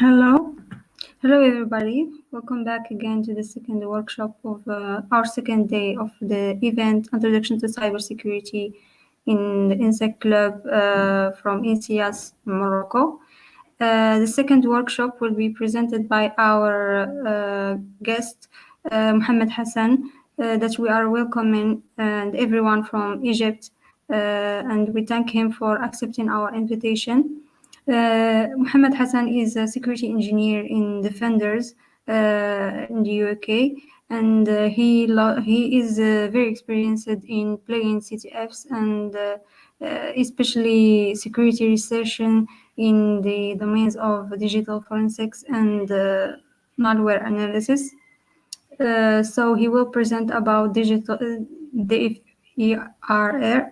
Hello. Hello, everybody. Welcome back again to the second workshop of our second day of the event, Introduction to Cybersecurity in the INSEC Club from INSEAS, Morocco. The second workshop will be presented by our guest, Mohammed Hasan, that we are welcoming and everyone from Egypt, and we thank him for accepting our invitation. Mohammed Hasan is a security engineer in Defenders in the UK, and he is very experienced in playing CTFs and especially security research in the domains of digital forensics and malware analysis. So he will present about digital DFIR,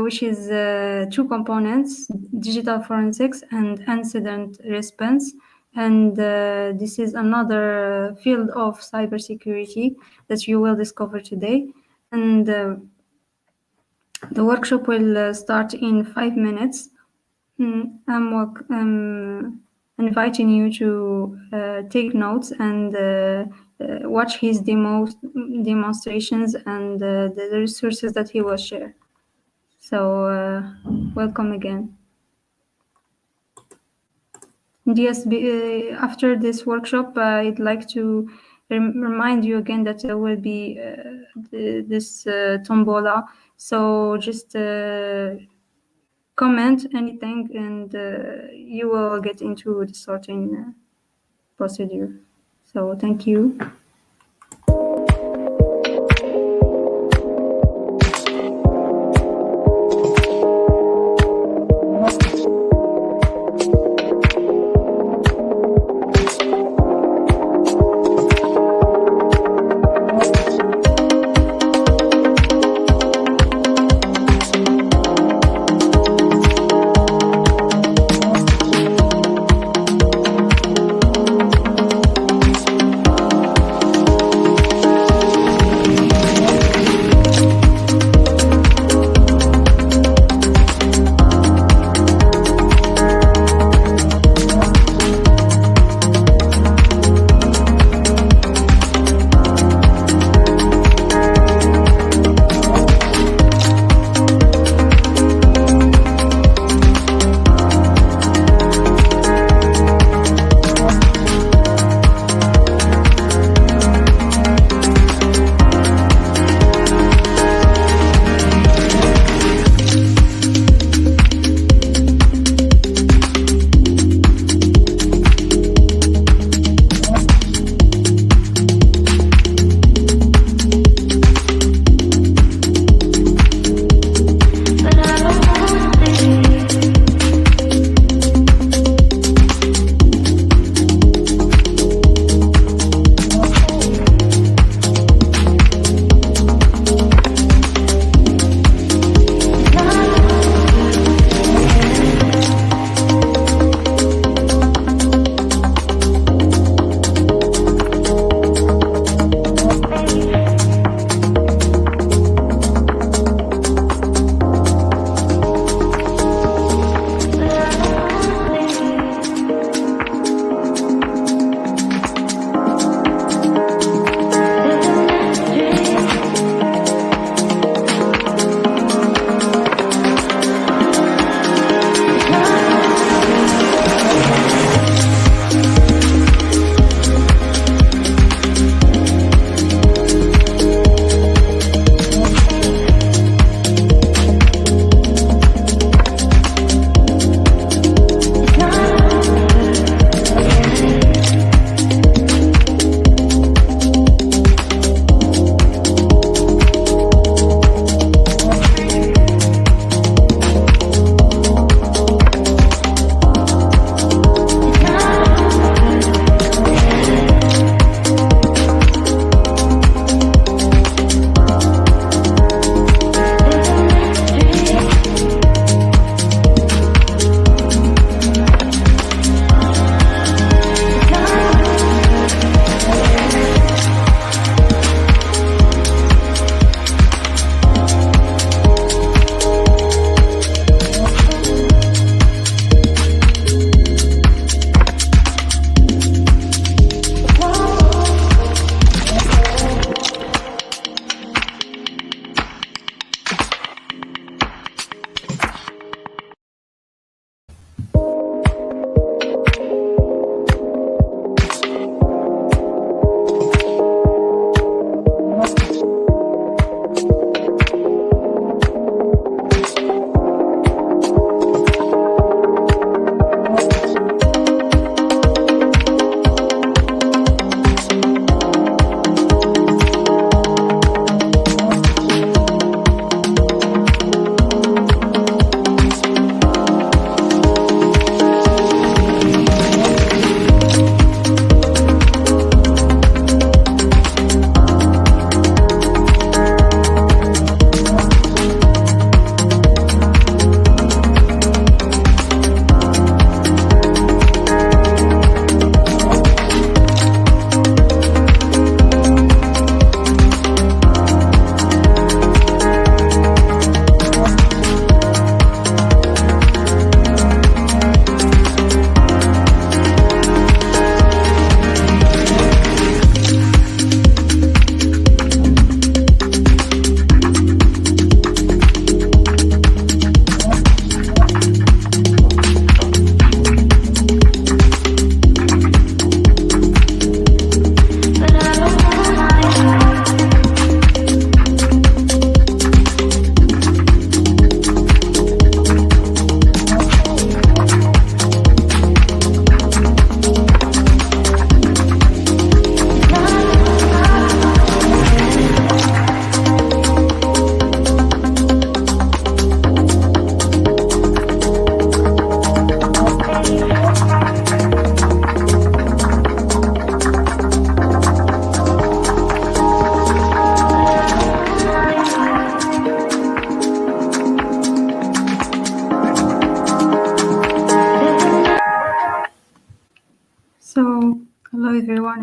which is two components, digital forensics and incident response. And this is another field of cybersecurity that you will discover today. And the workshop will start in 5 minutes. I'm inviting you to take notes and watch his demonstrations and the resources that he will share. So welcome again. And yes, after this workshop, I'd like to remind you again that there will be this tombola. So just comment anything and you will get into the sorting procedure. So thank you.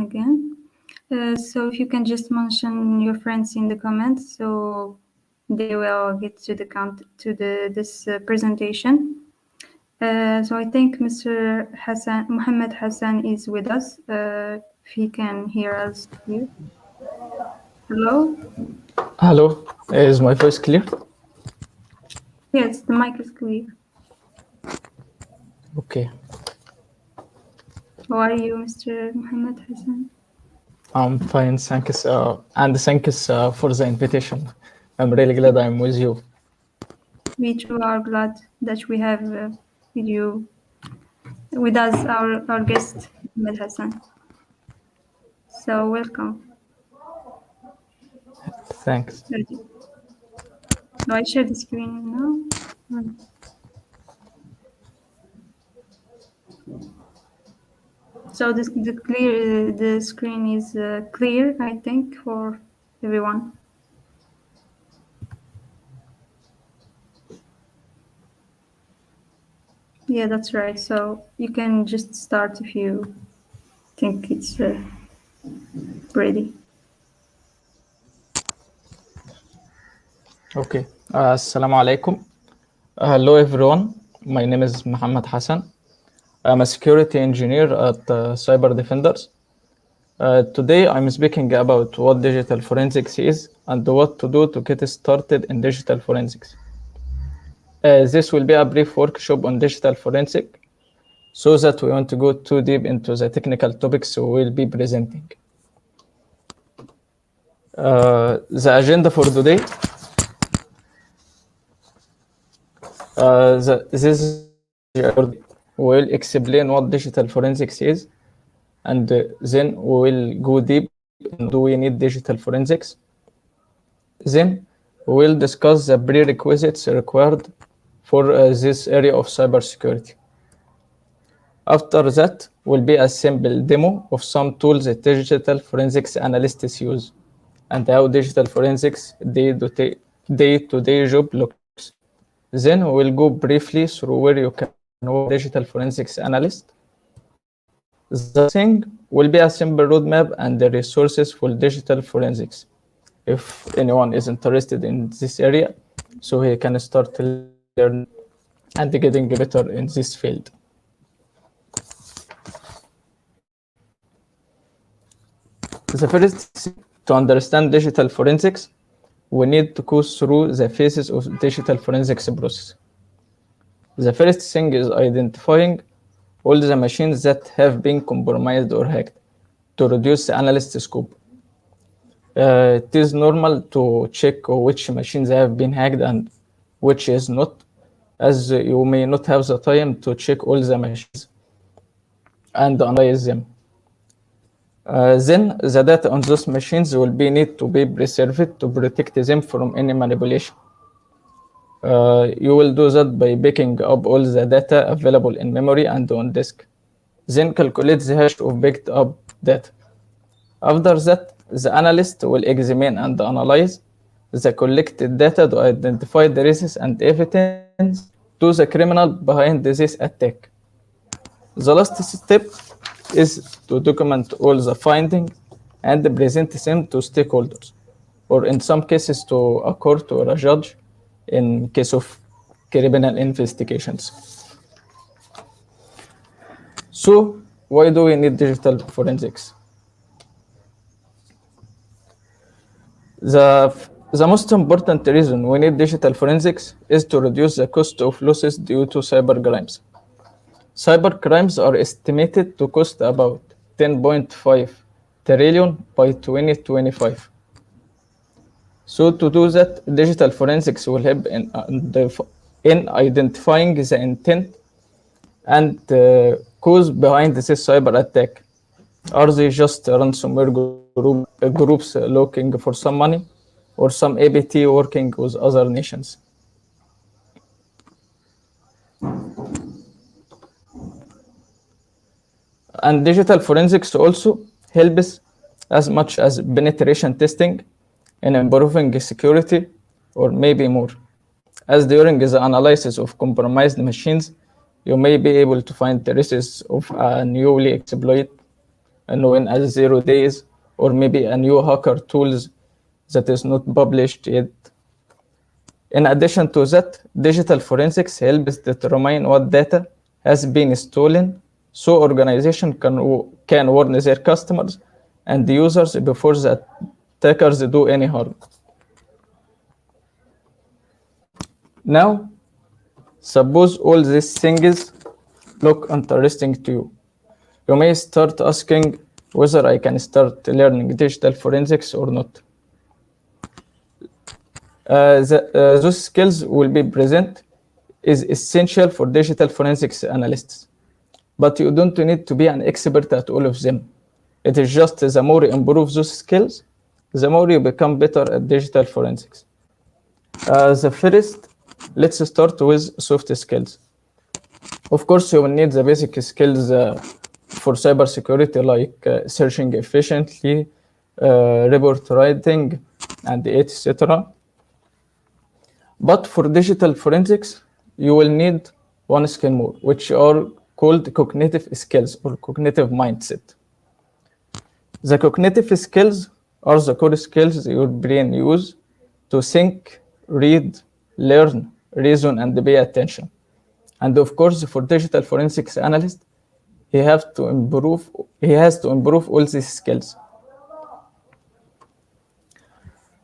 again. So if you can just mention your friends in the comments, so they will get to this presentation. So I think Mr. Mohammed Hasan is with us. If he can hear us here. Hello? Hello, is my voice clear? Yes, the mic is clear. Okay, How are you, Mr. Mohammed Hasan? I'm fine, thanks. And thanks for the invitation. I'm really glad I'm with you. We too are glad that we have with us our guest, Mohammed Hasan. So welcome. Thanks. Do I share the screen now? So the screen is clear, I think, for everyone. Yeah, that's right. So you can just start if you think it's ready. Okay, Assalamu alaikum. Hello, everyone. My name is Mohammed Hasan. I'm a security engineer at Cyber Defenders. Today, I'm speaking about what digital forensics is and what to do to get started in digital forensics. This will be a brief workshop on digital forensic, so that we want to go too deep into the technical topics we will be presenting. The agenda for today, this will explain what digital forensics is, and then we will go deep into do we need digital forensics. Then we will discuss the prerequisites required for this area of cybersecurity. After that will be a simple demo of some tools that digital forensics analysts use and how digital forensics day-to-day job looks. Then we will go briefly through where you can work digital forensics analyst. The last thing will be a simple roadmap and the resources for digital forensics. If anyone is interested in this area, so he can start learning and getting better in this field. The first thing to understand digital forensics, we need to go through the phases of digital forensics process. The first thing is identifying all the machines that have been compromised or hacked to reduce the analyst scope. It is normal to check which machines have been hacked and which is not, as you may not have the time to check all the machines and analyze them. Then the data on those machines will be need to be preserved to protect them from any manipulation. You will do that by picking up all the data available in memory and on disk. Then calculate the hash of picked up data. After that, the analyst will examine and analyze the collected data to identify the risks and evidence to the criminal behind this attack. The last step is to document all the findings and present them to stakeholders, or in some cases to a court or a judge in case of criminal investigations. So, why do we need digital forensics? The most important reason we need digital forensics is to reduce the cost of losses due to cyber crimes. Cyber crimes are estimated to cost about 10.5 trillion by 2025. So to do that, digital forensics will help in identifying the intent and cause behind this cyber attack. Are they just ransomware groups looking for some money, or some APT working with other nations? And digital forensics also helps as much as penetration testing in improving security, or maybe more. As during the analysis of compromised machines, you may be able to find traces of a newly exploited known as 0 days, or maybe a new hacker tools that is not published yet. In addition to that, digital forensics helps determine what data has been stolen, so organizations can warn their customers and the users before the attackers do any harm. Now, suppose all these things look interesting to you. You may start asking whether I can start learning digital forensics or not. Those skills will be present is essential for digital forensics analysts. But you don't need to be an expert at all of them. It is just the more you improve those skills, the more you become better at digital forensics. The first, let's start with soft skills. Of course, you will need the basic skills for cybersecurity, like searching efficiently, report writing, and etc. But for digital forensics, you will need one skill more, which are called cognitive skills or cognitive mindset. The cognitive skills are the core skills your brain uses to think, read, learn, reason, and pay attention. And of course, for digital forensics analyst, he has to improve all these skills.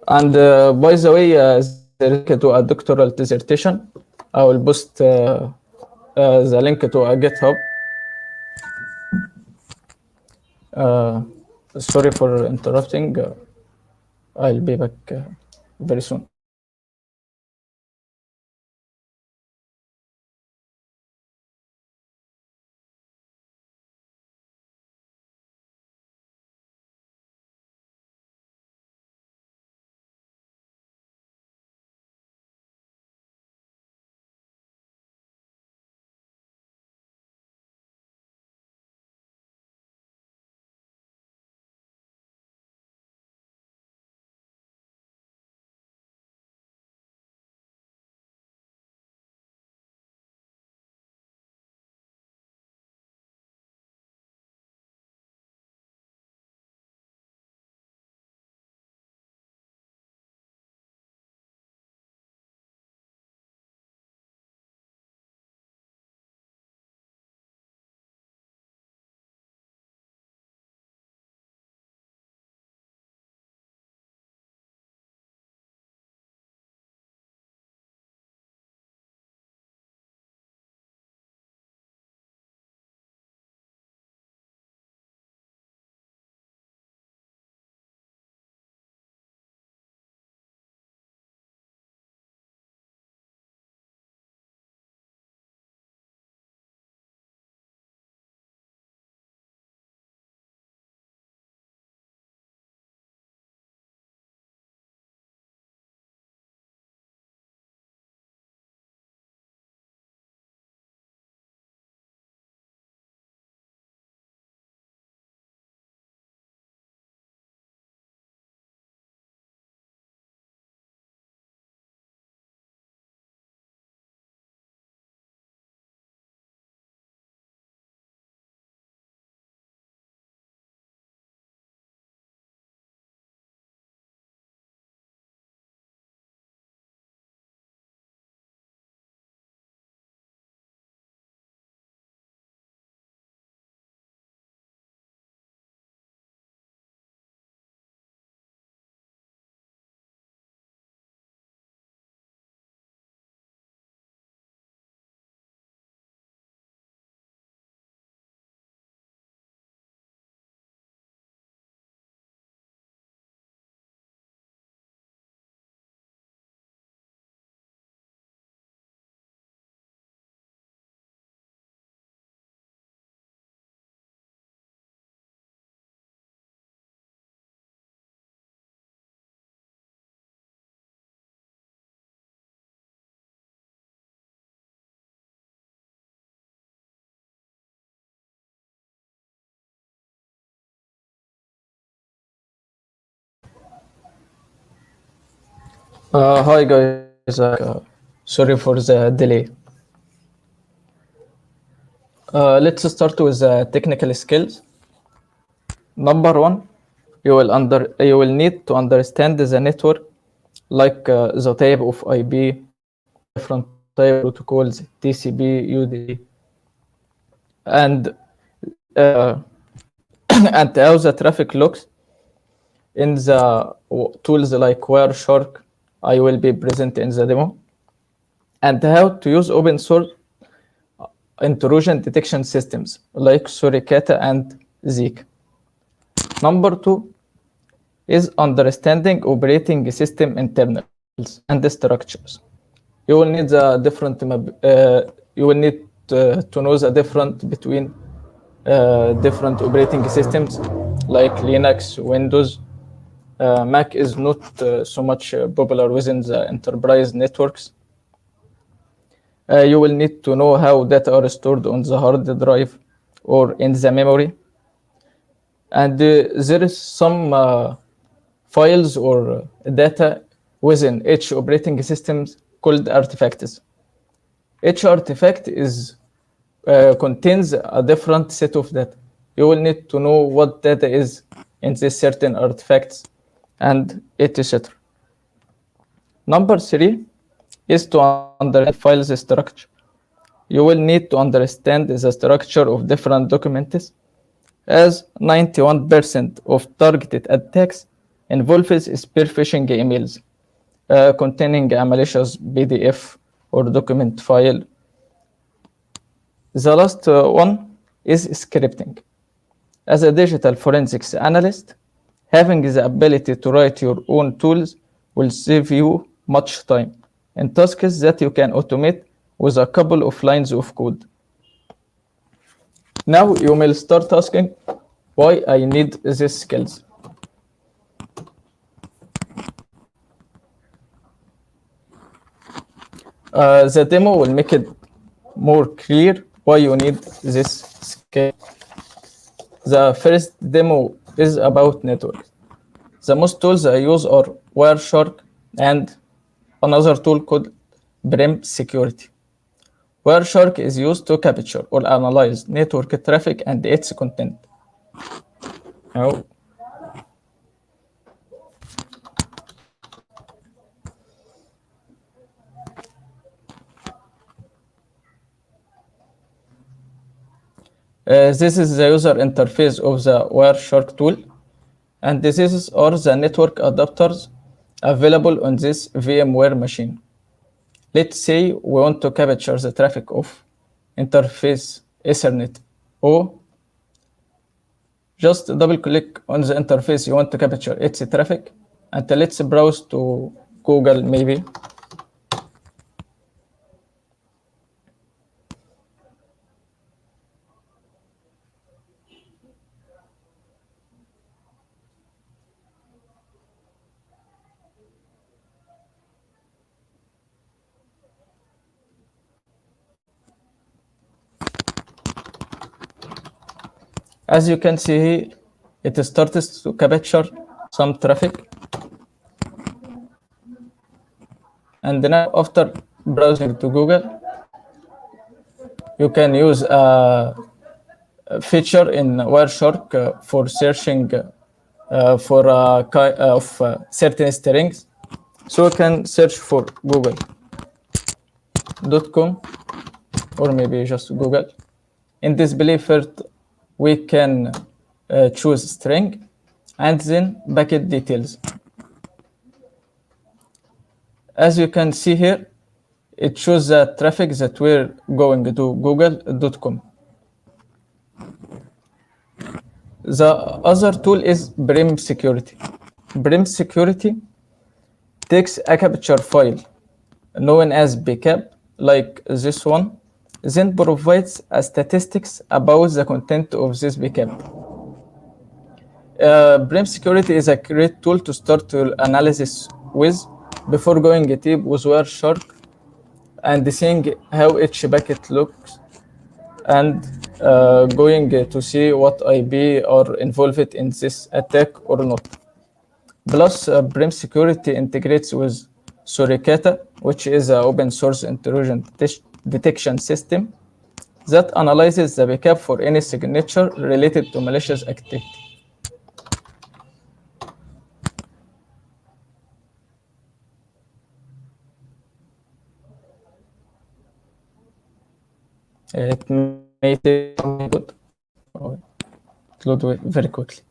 And by the way, there is a link to a doctoral dissertation. I will post the link to a GitHub. Sorry for interrupting. I'll be back very soon. Hi guys, sorry for the delay. Let's start with technical skills. Number one, you will need to understand the network, like the type of IP, different type of protocols, TCP, UDP, and uh, and how the traffic looks in the tools like Wireshark. I will be present in the demo, and how to use open source intrusion detection systems like Suricata and Zeek. Number two is understanding operating system internals and structures. You will need the different you will need to know the difference between different operating systems like Linux, Windows. Mac is not so much popular within the enterprise networks. You will need to know how data are stored on the hard drive or in the memory. And there is some files or data within each operating system called artifacts. Each artifact is contains a different set of data. You will need to know what data is in this certain artifacts and etc. Number three is to understand files structure. You will need to understand the structure of different documents, as 91% of targeted attacks involves spear phishing emails containing a malicious PDF or document file. The last one is scripting. As a digital forensics analyst, having the ability to write your own tools will save you much time in tasks that you can automate with a couple of lines of code. Now you may start asking why I need these skills. The demo will make it more clear why you need this skill. The first demo is about networks. The most tools I use are Wireshark and another tool called Security. Wireshark is used to capture or analyze network traffic and its content. Now, this is the user interface of the Wireshark tool, and these are the network adapters available on this VMware machine. Let's say we want to capture the traffic of interface Ethernet O. Just double click on the interface you want to capture its traffic, and let's browse to Google maybe. As you can see, it starts to capture some traffic. And now after browsing to Google, you can use a feature in Wireshark for searching for certain strings. So you can search for google.com or maybe just Google. In display first, we can choose string and then packet details. As you can see here, it shows the traffic that we're going to google.com. The other tool is Security. Security takes a capture file known as bcap, like this one, then provides a statistics about the content of this bcap. Security is a great tool to start your analysis with before going deep with Wireshark and seeing how each packet looks and going to see what IP are involved in this attack or not. Plus, Security integrates with Suricata, which is an open source intrusion detection system that analyzes the backup for any signature related to malicious activity. It may take some input or load very quickly.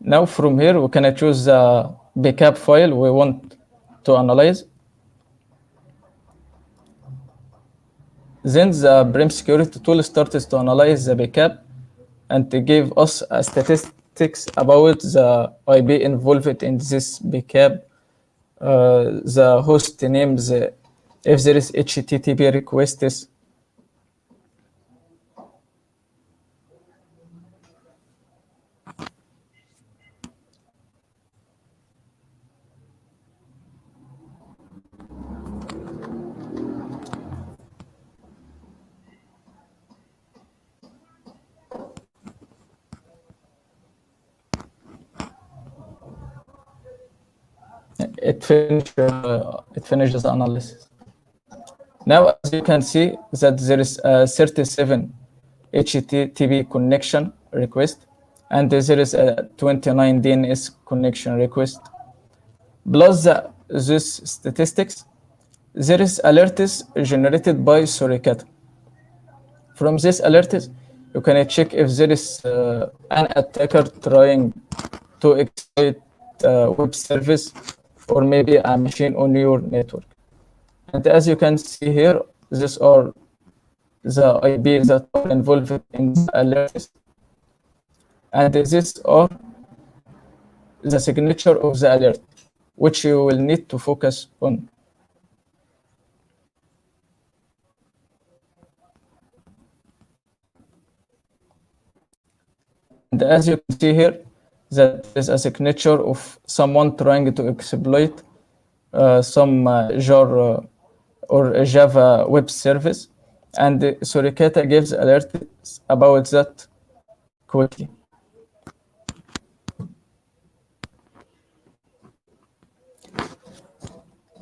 Now from here we can choose the backup file we want to analyze. Then the Brim security tool starts to analyze the backup and to give us statistics about the IP involved in this backup, the host names, if there is HTTP requests. It finishes the analysis. Now, as you can see that there is a 37 HTTP connection request, and there is a 29 DNS connection request. Plus these statistics, there is alerts generated by Suricata. From this alerts, you can check if there is an attacker trying to exploit web service or maybe a machine on your network. And as you can see here, these are the IP that are involved in the alerts. And these are the signature of the alert, which you will need to focus on. And as you can see here, that is a signature of someone trying to exploit some jar or a Java web service, and Suricata gives alerts about that quickly.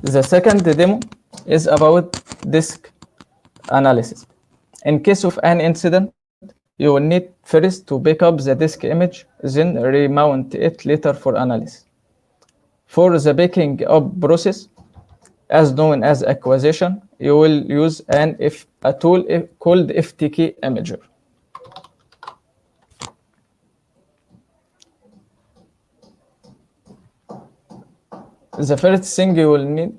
The second demo is about disk analysis. In case of an incident, you will need first to back up the disk image, then remount it later for analysis. For the backing up process, as known as acquisition, you will use a tool called FTK Imager. The first thing you will need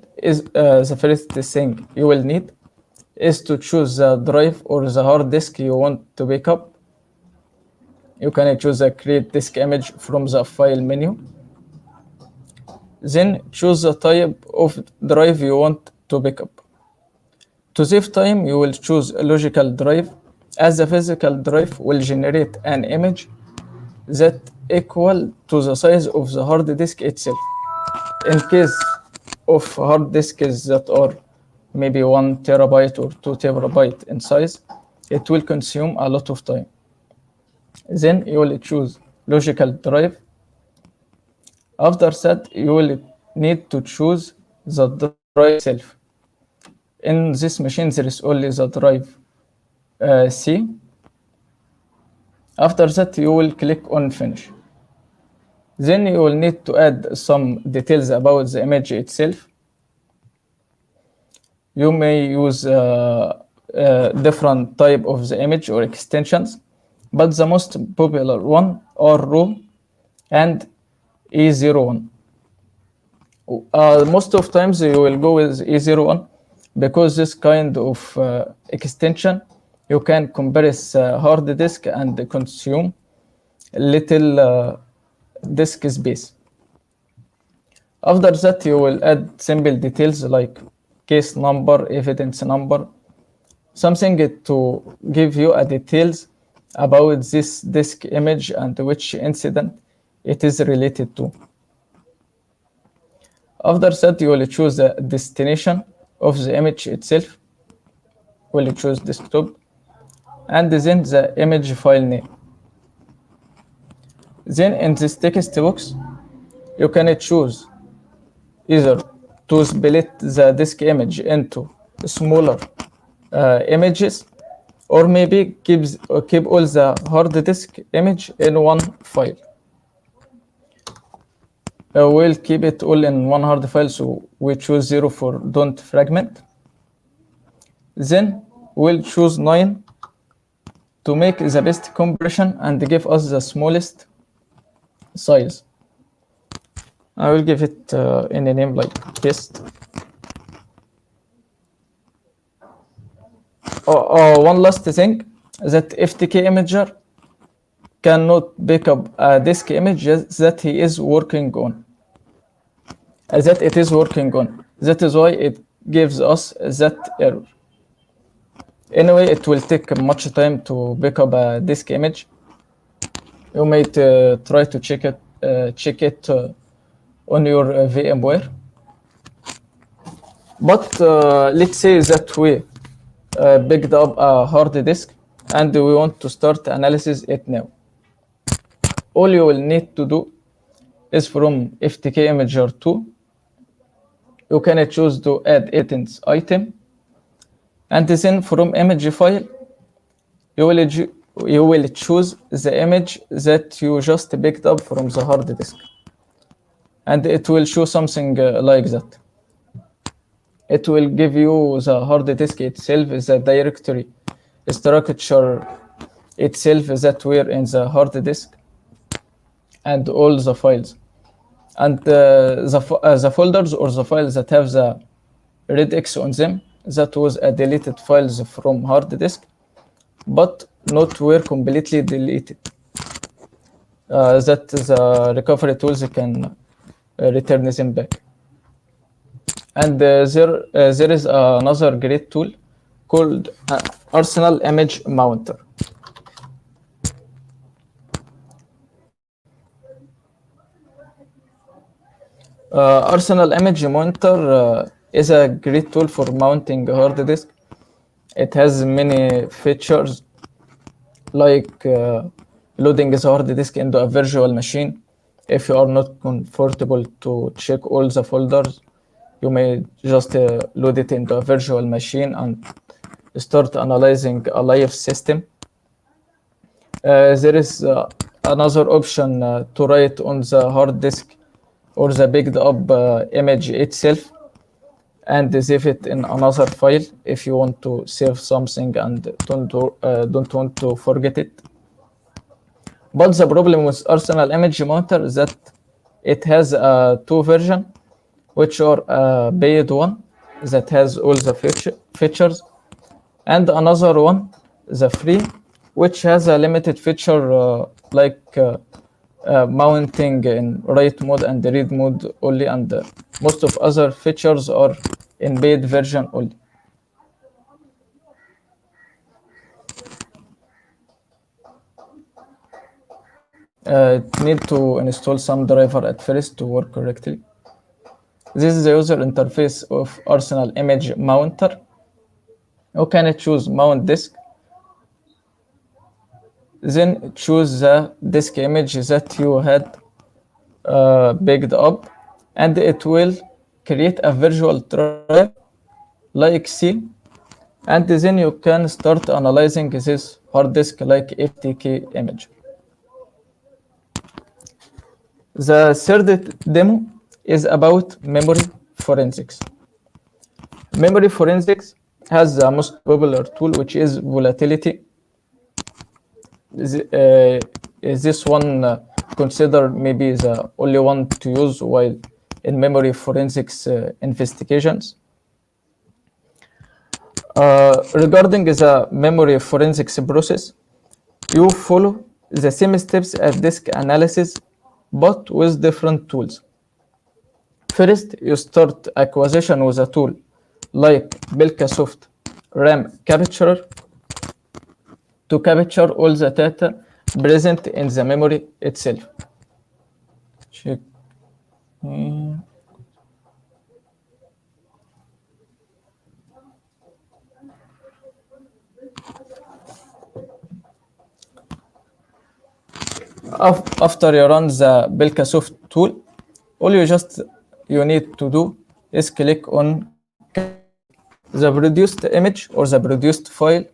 is to choose the drive or the hard disk you want to back up. You can choose a create disk image from the file menu. Then choose the type of drive you want to back up. To save time, you will choose a logical drive, as the physical drive will generate an image that equal to the size of the hard disk itself. In case of hard disks that are maybe 1 terabyte or 2 terabyte in size, it will consume a lot of time. Then you will choose logical drive. After that, you will need to choose the drive itself. In this machine, there is only the drive C. After that, you will click on finish. Then you will need to add some details about the image itself. You may use different type of the image or extensions, but the most popular one are RAW and E01. Most of times you will go with E01 because this kind of extension, you can compress hard disk and consume little disk space. After that, you will add simple details like case number, evidence number, something to give you a details about this disk image and which incident it is related to. After that, you will choose the destination of the image itself. Will choose desktop, and then the image file name. Then in this text box, you can choose either to split the disk image into smaller images, or maybe keep all the hard disk image in one file. We'll keep it all in one hard file, so we choose 0 for don't fragment. Then we'll choose 9 to make the best compression and give us the smallest size. I will give it in a name like test. One last thing, that FTK imager cannot pick up a disk image that he is working on, that it is working on. That is why it gives us that error. Anyway, it will take much time to pick up a disk image. You might try to check it on your VMware. But let's say that we picked up a hard disk and we want to start analysis it now. All you will need to do is from FTK Imager 2, you can choose to add items item, and then from image file, you will choose the image that you just picked up from the hard disk, and it will show something like that. It will give you the hard disk itself, the directory structure itself that were in the hard disk, and all the files, and the folders or the files that have the red X on them, that was a deleted files from hard disk, but not were completely deleted. That the recovery tools can return them back. And there is another great tool called Arsenal Image Mounter. Arsenal Image Monitor is a great tool for mounting a hard disk. It has many features like loading the hard disk into a virtual machine. If you are not comfortable to check all the folders, you may just load it into a virtual machine and start analyzing a live system. There is another option to write on the hard disk or the picked up image itself and save it in another file if you want to save something and don't want to forget it. But the problem with Arsenal Image Monitor is that it has two versions, which are a paid one that has all the features, and another one, the free, which has a limited feature like mounting in write mode and read mode only, and most of other features are in paid version only. Need to install some driver at first to work correctly. This is the user interface of Arsenal Image Mounter. You can choose mount disk, then choose the disk image that you had picked up, and it will create a virtual drive like C, and then you can start analyzing this hard disk like FTK image. The third demo is about memory forensics. Memory forensics has the most popular tool, which is volatility. This one considered maybe the only one to use while in memory forensics investigations. Regarding the memory forensics process, you follow the same steps as disk analysis, but with different tools. First, you start acquisition with a tool like Belkasoft RAM Capturer to capture all the data present in the memory itself. Check. After you run the Belkasoft tool, all you need to do is click on the produced image or the produced file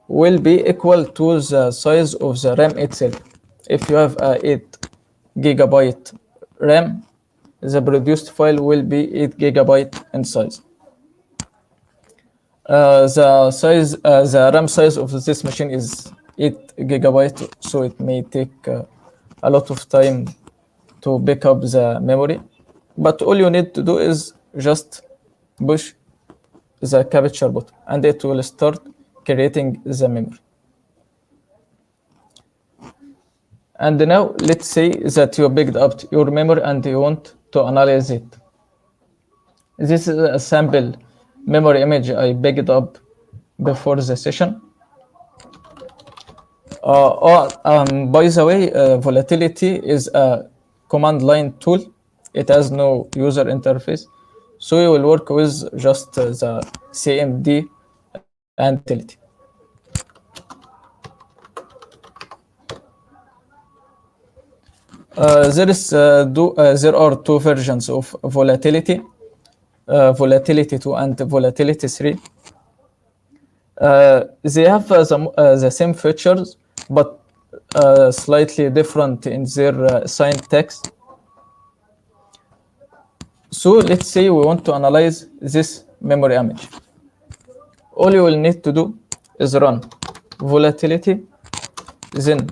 will be equal to the size of the RAM itself. If you have a 8 GB RAM, the produced file will be 8 GB in size. The RAM size of this machine is 8 gigabyte, so it may take a lot of time to pick up the memory. But all you need to do is just push the capture button, and it will start creating the memory. And now let's say that you picked up your memory and you want to analyze it. This is a sample memory image I picked up before the session. By the way, volatility is a command line tool. It has no user interface. So you will work with just the CMD and volatility. There are two versions of volatility, volatility 2 and volatility 3. They have the same features, but slightly different in their syntax. So let's say we want to analyze this memory image. All you will need to do is run volatility, then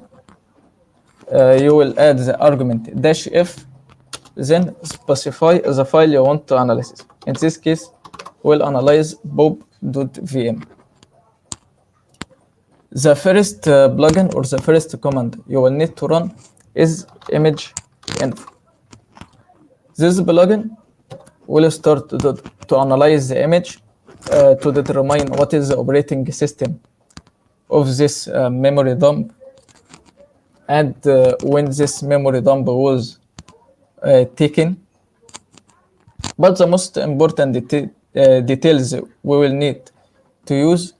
you will add the argument -f, then specify the file you want to analyze. In this case, we'll analyze bob.vm. The first plugin or the first command you will need to run is image info. This plugin will start to analyze the image to determine what is the operating system of this memory dump, and when this memory dump was taken. But the most important details we will need to use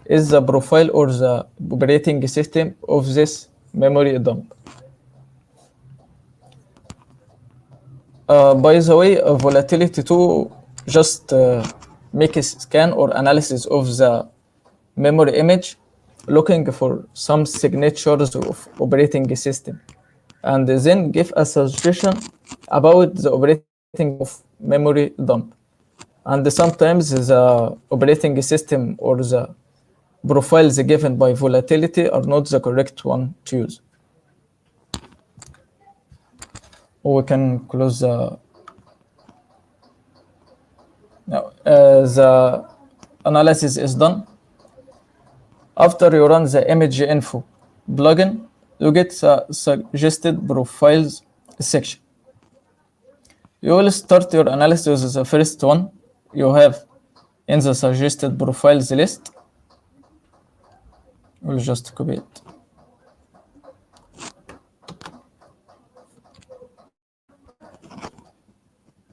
is the profile or the operating system of this memory dump. By the way, volatility 2 just make a scan or analysis of the memory image, looking for some signatures of operating system, and then give a suggestion about the operating of memory dump. And sometimes the operating system or the profiles given by volatility are not the correct one to use. We can close the. Now the analysis is done. After you run the image info plugin, you get the suggested profiles section. You will start your analysis with the first one you have in the suggested profiles list. We'll just copy it.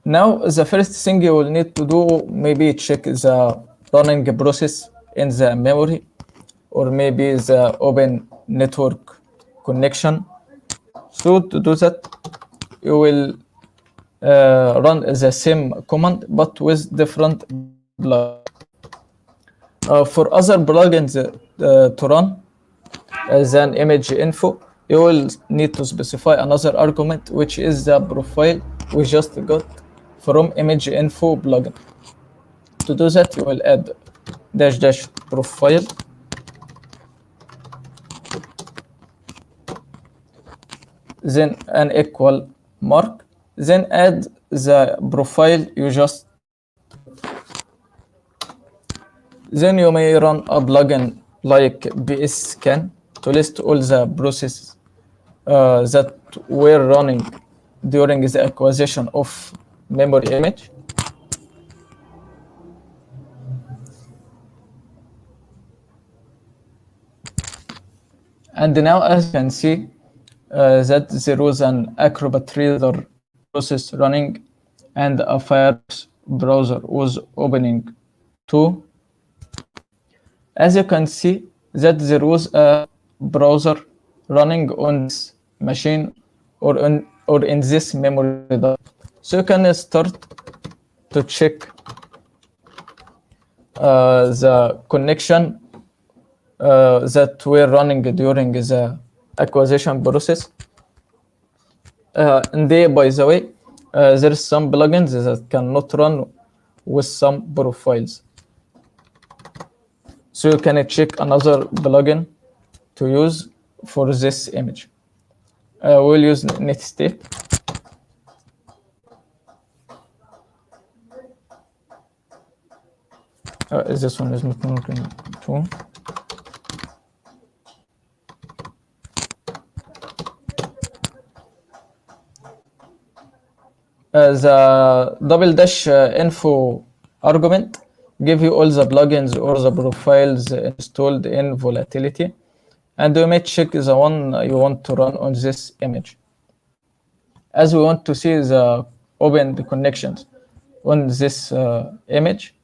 Now, the first thing you will need to do, maybe check the running process in the memory, or maybe the open network connection. So to do that, you will run the same command, but with different plugins. For other plugins to run than image info, you will need to specify another argument, which is the profile we just got from image info plugin. To do that, you will add -- profile, then an equal mark, then add the profile you just. Then you may run a plugin like bscan to list all the processes that were running during the acquisition of memory image. And now, as you can see, that there was an Acrobat Reader process running, and a Firefox browser was opening too. As you can see, that there was a browser running on this machine or in this memory dump. So you can start to check the connection that were running during the acquisition process. And by the way, there's some plugins that cannot run with some profiles. So you can check another plugin to use for this image. We'll use Netscape. This one is not working too. The double dash info argument give you all the plugins or the profiles installed in volatility, and you may check the one you want to run on this image. As we want to see the opened connections on this image,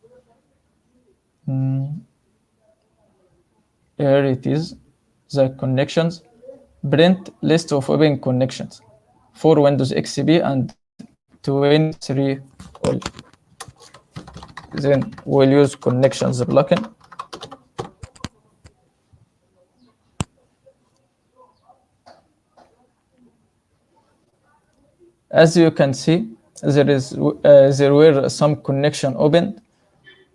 here it is, the connections, print list of open connections for Windows XP and 23 all. Then we'll use connections plugin. As you can see, there were some connection opened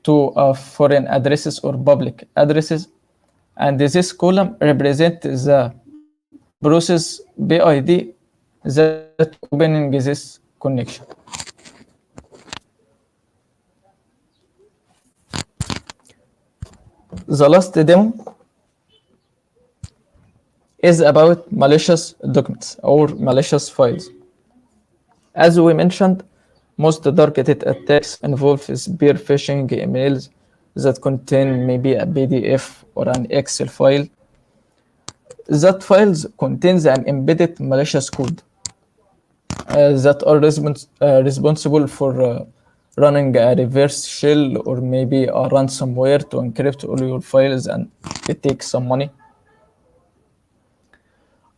to foreign addresses or public addresses, and this column represents the process PID that opening this connection. The last demo is about malicious documents or malicious files. As we mentioned, most targeted attacks involve spear phishing emails that contain maybe a PDF or an Excel file. That files contains an embedded malicious code that are responsible for running a reverse shell or maybe a ransomware to encrypt all your files and it takes some money.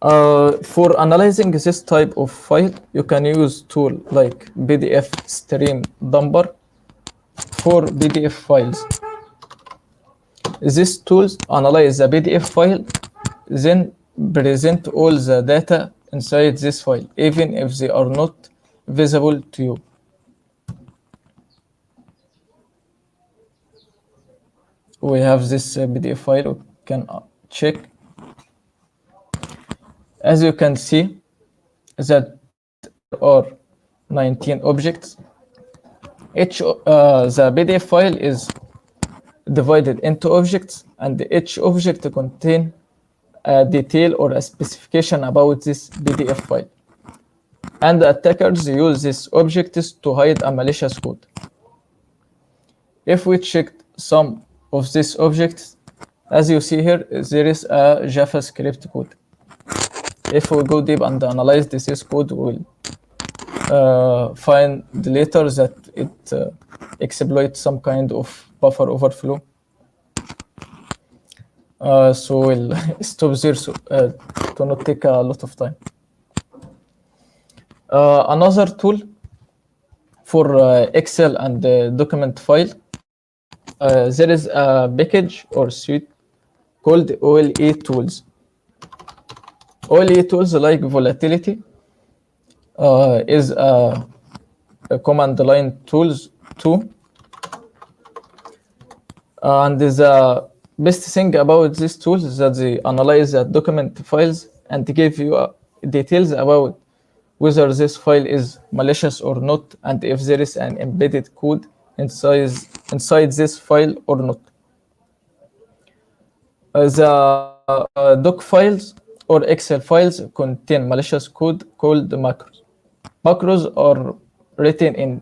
For analyzing this type of file, you can use tool like PDF stream dumper for PDF files. These tools analyze the PDF file, then present all the data inside this file, even if they are not visible to you. We have this PDF file, we can check. As you can see, that there are 19 objects. The PDF file is divided into objects, and each object contains a detail or a specification about this PDF file. And the attackers use these objects to hide a malicious code. If we check some of these objects, as you see here, there is a JavaScript code. If we go deep and analyze this code, we'll find later that it exploits some kind of buffer overflow. So we'll stop there to not take a lot of time. Another tool for Excel and document file, there is a package or suite called OLE tools. OLE tools like volatility is a command line tools too. And the best thing about these tools is that they analyze the document files and give you details about whether this file is malicious or not, and if there is an embedded code inside this file or not. The doc files or Excel files contain malicious code called macros. Macros are written in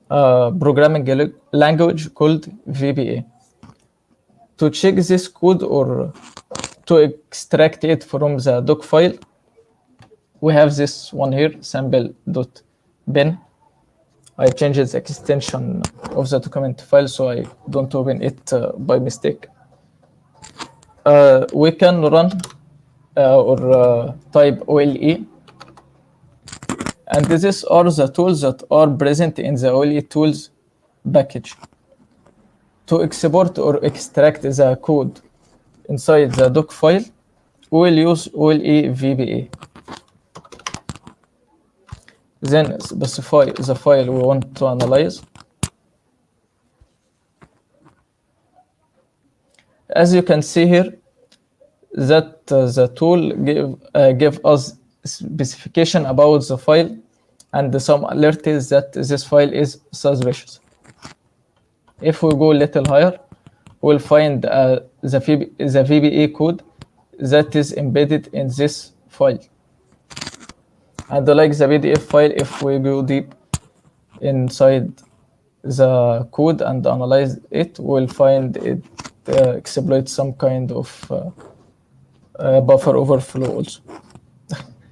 programming language called VBA. To check this code or to extract it from the doc file, we have this one here, sample.bin. I changed the extension of the document file so I don't open it by mistake. We can run or type OLE, and these are the tools that are present in the OLE tools package. To export or extract the code inside the doc file, we will use OLE VBA. Then specify the file we want to analyze. As you can see here, that the tool give us specification about the file, and some alert is that this file is suspicious. If we go a little higher, we'll find the VBA code that is embedded in this file. And like the PDF file, if we go deep inside the code and analyze it, we'll find it exploits some kind of buffer overflow also.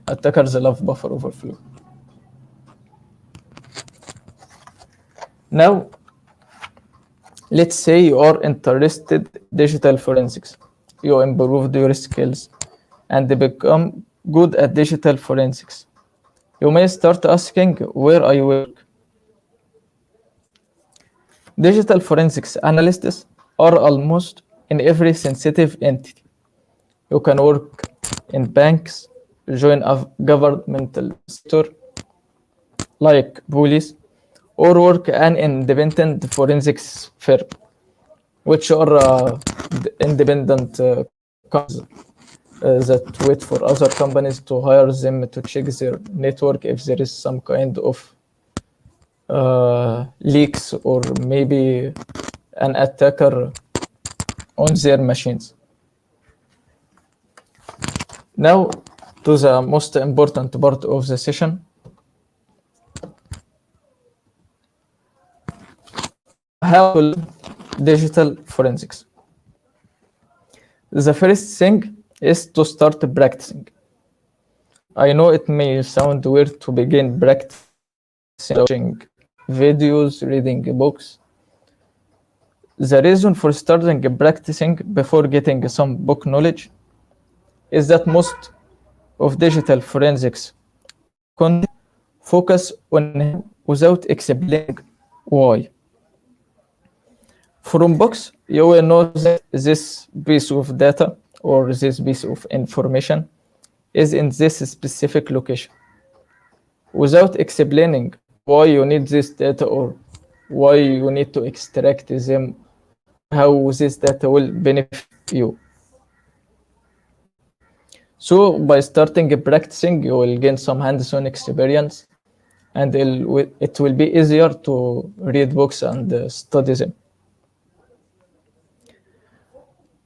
Attackers love buffer overflow. Now, let's say you are interested in digital forensics. You improved your skills and become good at digital forensics. You may start asking where I work. Digital forensics analysts are almost in every sensitive entity. You can work in banks, join a governmental sector like police, or work an independent forensics firm, which are independent companies that wait for other companies to hire them to check their network if there is some kind of leaks or maybe an attacker on their machines. Now to the most important part of the session. How to learn digital forensics. The first thing is to start practicing. I know it may sound weird to begin practicing watching videos, reading books. The reason for starting practicing before getting some book knowledge is that most of digital forensics content focus on how without explaining why. From books, you will know that this piece of data or this piece of information is in this specific location. Without explaining why you need this data or why you need to extract them, how this data will benefit you. So by starting practicing, you will gain some hands-on experience, and it will be easier to read books and study them.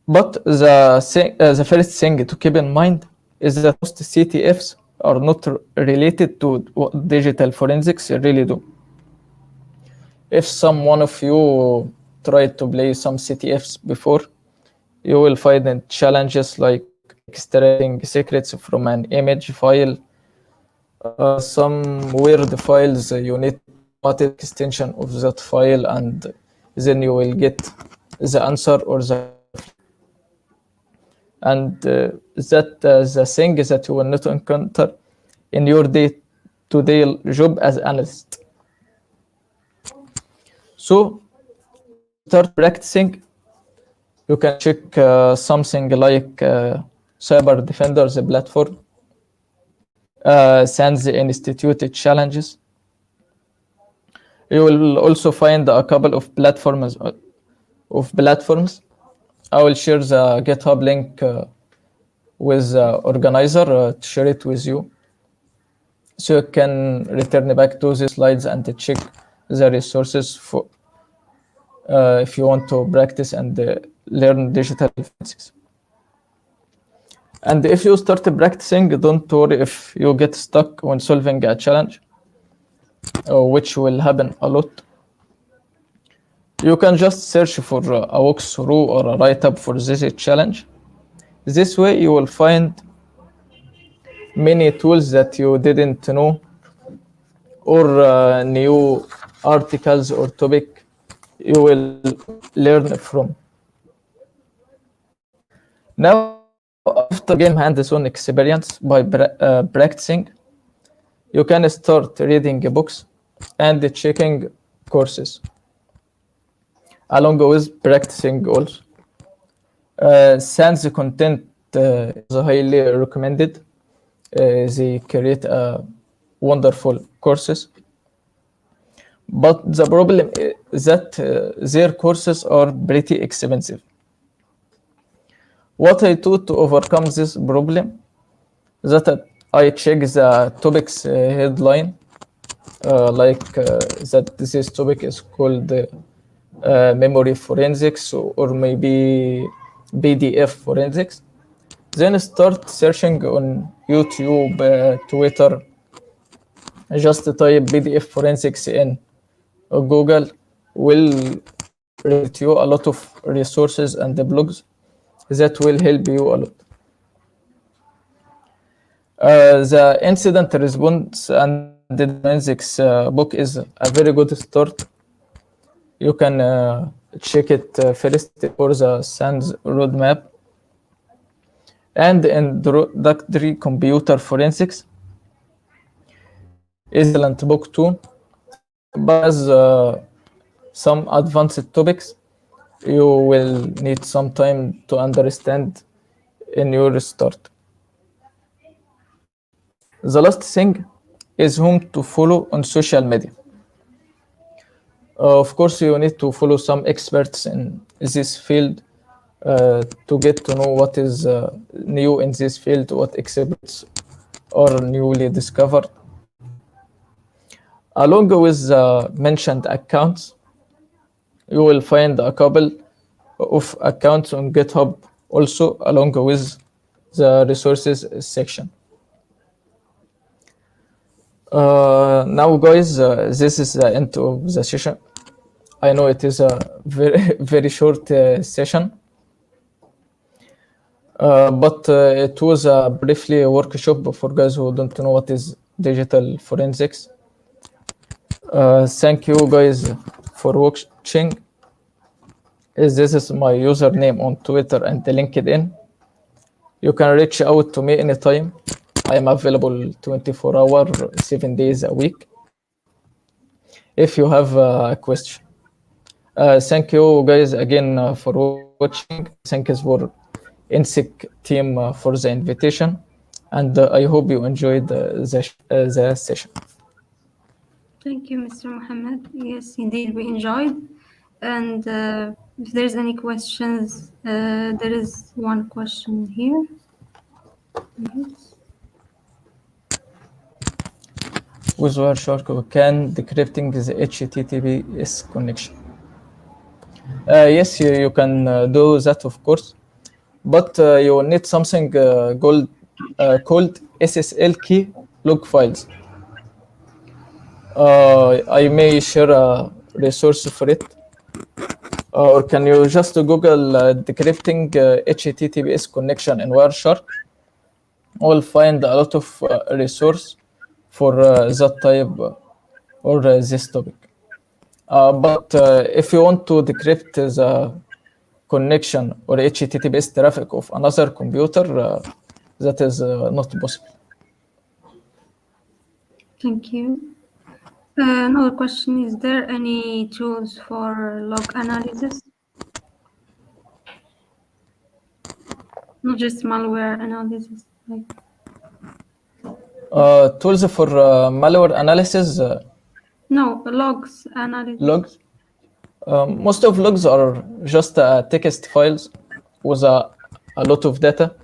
But the first thing to keep in mind is that most CTFs are not related to what digital forensics really do. If some one of you tried to play some CTFs before, you will find challenges like extracting secrets from an image file, some weird files you need automatic extension of that file, and then you will get the answer or the and the thing that you will not encounter in your day-to-day job as analyst. So start practicing. You can check something like Cyber Defender's platform, SANS Institute challenges. You will also find a couple of platforms. I will share the GitHub link with the organizer to share it with you, so you can return back to the slides and check the resources for if you want to practice and learn digital forensics. And if you start practicing, don't worry if you get stuck when solving a challenge, which will happen a lot. You can just search for a walkthrough or a write-up for this challenge. This way you will find many tools that you didn't know, or new articles or topic you will learn from. Now, after getting hands-on experience by practicing, you can start reading books and checking courses, along with practicing also. SANS content is highly recommended. They create wonderful courses. But the problem is that their courses are pretty expensive. What I do to overcome this problem, that I check the topic's headline, that this topic is called memory forensics or maybe PDF forensics. Then start searching on YouTube, Twitter. Just type PDF forensics in Google, will read you a lot of resources and the blogs that will help you a lot. The incident response and the forensics book is a very good start. You can check it first for the SANS roadmap. And introductory computer forensics is excellent book too, but as some advanced topics, you will need some time to understand in your start. The last thing is whom to follow on social media. Of course, you need to follow some experts in this field to get to know what is new in this field, what experts are newly discovered. Along with the mentioned accounts, you will find a couple of accounts on GitHub also, along with the resources section. Now, guys, this is the end of the session. I know it is a very short session, but it was a briefly workshop for guys who don't know what is digital forensics. Thank you guys for watching. This is my username on Twitter and LinkedIn. You can reach out to me anytime. I am available 24 hours, 7 days a week, if you have a question. Thank you guys again for watching. Thanks for INSEC team for the invitation, and I hope you enjoyed the session. Thank you, Mr. Mohammed. Yes, indeed, we enjoyed. And if there's any questions, there is one question here. Yes. With Wireshark, can decrypting the HTTPS connection? Yes, you can do that, of course, but you need something called SSL key log files. I may share a resource for it, or can you just Google decrypting HTTPS connection in Wireshark? We'll find a lot of resource for that type or this topic. But if you want to decrypt the connection or HTTPS traffic of another computer, that is not possible. Thank you. Another question, is there any tools for log analysis? Not just malware analysis. Tools for malware analysis? No, logs analysis. Logs? Most of logs are just text files with a lot of data.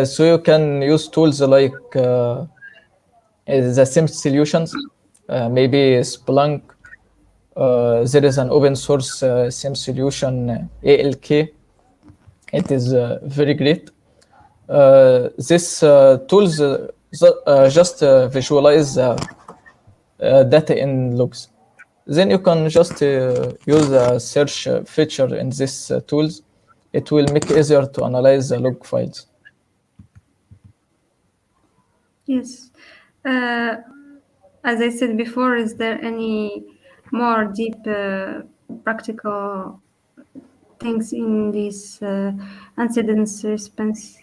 So you can use tools like the SIM solutions, maybe Splunk. There is an open source SIM solution, ALK. It is very great. This tools just visualize data in logs. Then you can just use a search feature in this tools. It will make it easier to analyze the log files. Yes. As I said before, is there any more deep practical things in this incident response?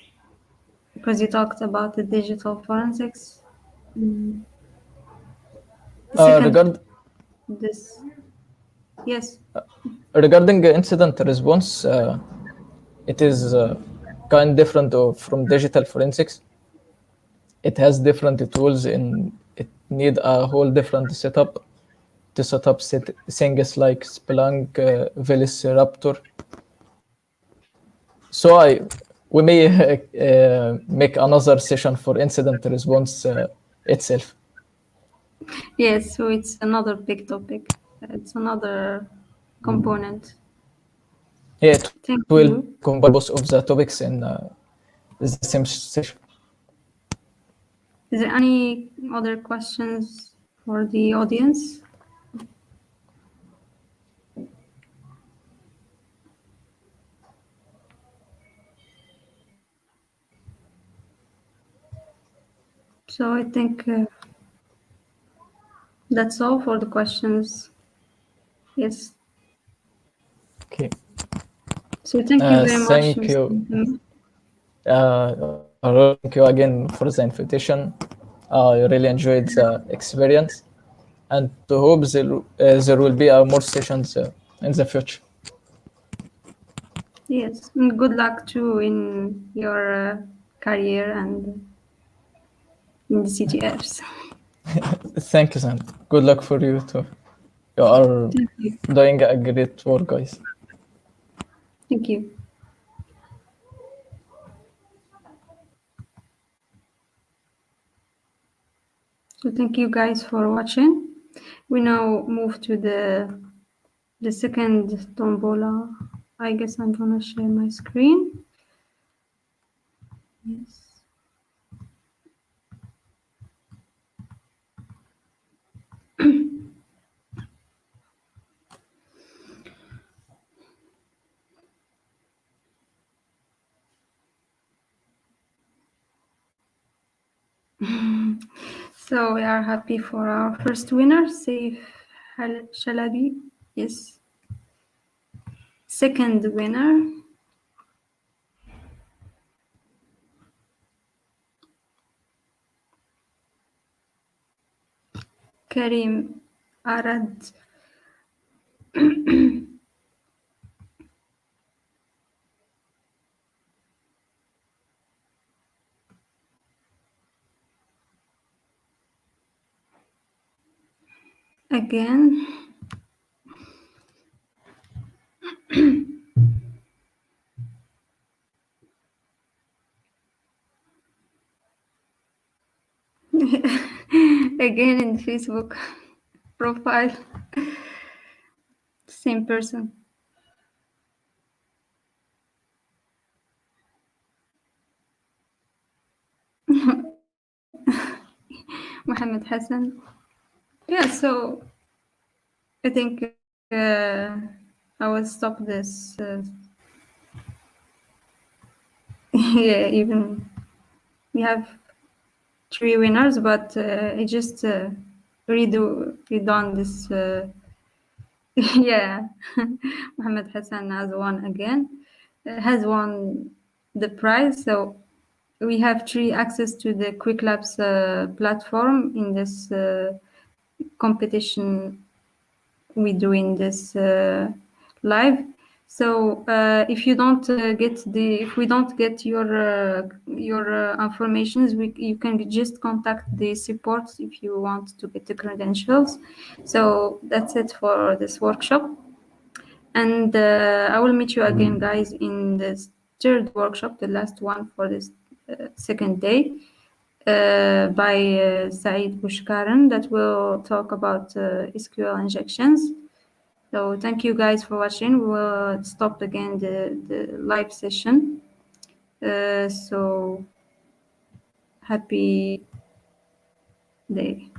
Because you talked about the digital forensics. Yes. Regarding incident response, it is kind different from digital forensics. It has different tools and it need a whole different setup to set up things like Splunk, Velociraptor. So we may make another session for incident response itself. Yes, so it's another big topic. It's another component. Yeah, it Thank will you. combine both of the topics in the same session. Is there any other questions for the audience? So I think that's all for the questions. Yes. Okay. So thank you very much, Thank Mr. you. Mohammed. Thank you again for the invitation. I really enjoyed the experience, and to hope there will be more sessions in the future. Yes, and good luck too in your career and in the CTFs. Thank you, Sam. Good luck for you too. You are Thank you. doing a great work, guys. Thank you. So thank you guys for watching. We now move to the second tombola. I guess I'm gonna share my screen. Yes. So we are happy for our first winner, Saif Shalabi. Yes. Second winner, Karim Arad. Again. Again in Facebook profile. Same person. Mohammed Hasan. Yeah, so I think I will stop this. Yeah, even we have 3 winners, but I just redone this. Yeah, Mohammed Hassan has won again. Has won the prize. So we have 3 access to the Quick Labs platform in this competition we do in this live. So if you don't if we don't get your informations, you can just contact the support if you want to get the credentials. So that's it for this workshop, and I will meet you again, guys, in the third workshop, the last one for this second day, by Said Bouchkaren, that will talk about SQL injections. So thank you guys for watching. We will stop again the live session. So happy day.